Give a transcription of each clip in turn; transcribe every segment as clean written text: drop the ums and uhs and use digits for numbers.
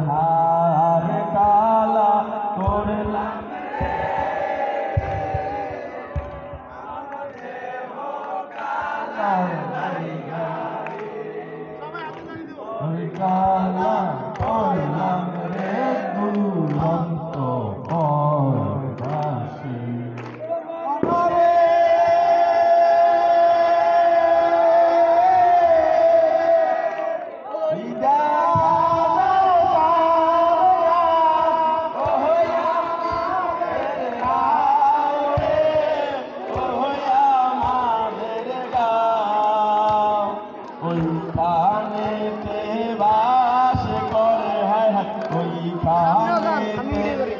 হার কালা করলাম কালা করলাম রে দুরন্ত পরবাসী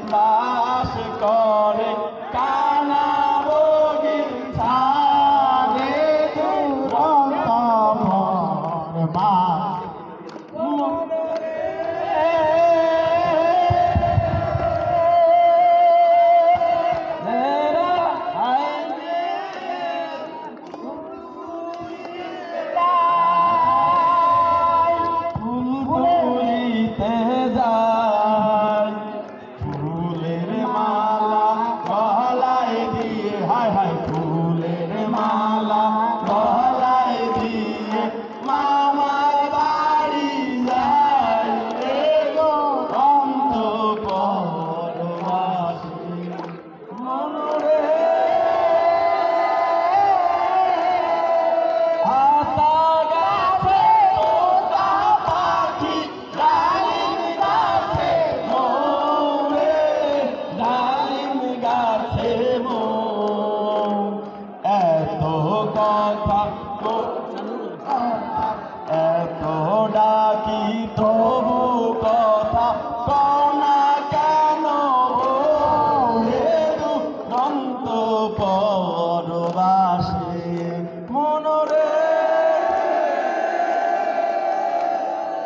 বাস করে কানা রোগীর ছানে দুরন্ত ফুলের মালা গলায় দিয়ে মামার বাড়ি যায় গো অন্ত পরবাসী মনরে আতা গাছে তোতা পাখি ডালিম গাছে মোরে ডালিম গাছে এত কথা এত ডাকি তবু কথা কনা কেন দুরন্ত পরবাসী মনরে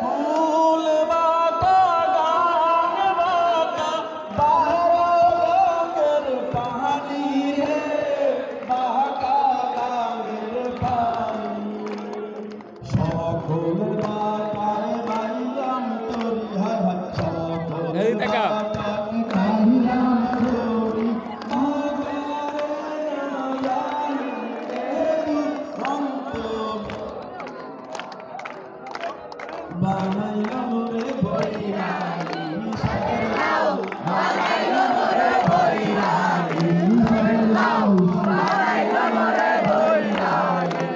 ফুল বাঁকা গান বাঁকা বারঙ্গের পাহাড়ি রে বাঁকা গানের পানি সকল বাঁকায় বাইলাম তোরি হায় হায় সকল বাঁকায় বাইলাম তোরি বানাইলাম রে বৈরাগী বানাইলাম রে বৈরাগী বানাইলাম রে বৈরাগী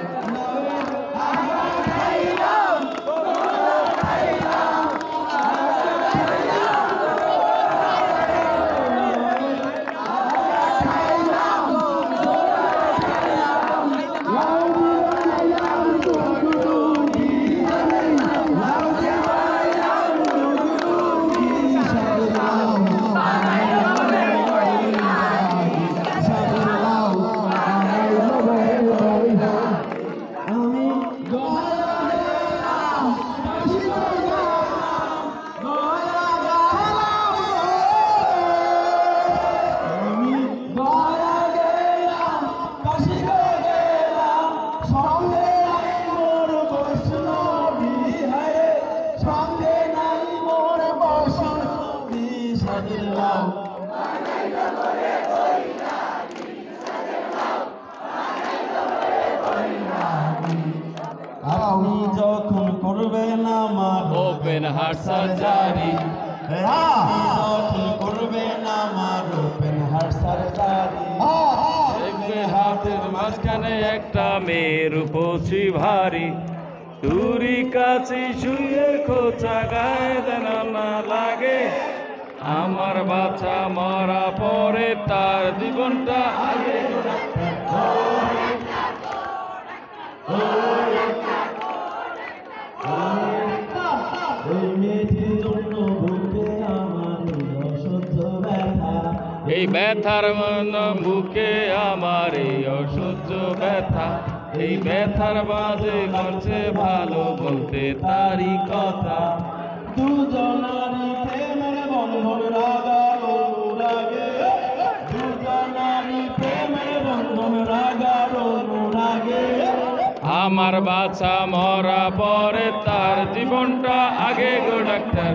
আপনি যখন করবেন আমার ওপেন হার্ট সার্জারি যখন করবেন আমার ওপেন হার্ট সার্জারি দেখবেন হাতের মাঝখানে একটা মেয়ের উপচি ভারী তুরি কাছে শুয়ে খোঁচা গায়ে যেন না লাগে আমার বাচ্চা মরা পরে তার জীবনটা আগে এই ব্যথার বুকে আমার এই অসহ্য ব্যথা এই ব্যথার বাজে করছে ভালো বলতে তারই কথা দুজনারি প্রেমের বন্ধন রাগালো রাগে দুজনারি প্রেমের বন্ধন রাগালো রাগে আমার বাচ্চা মরা পরে তার জীবনটা আগে গো ডাক্তার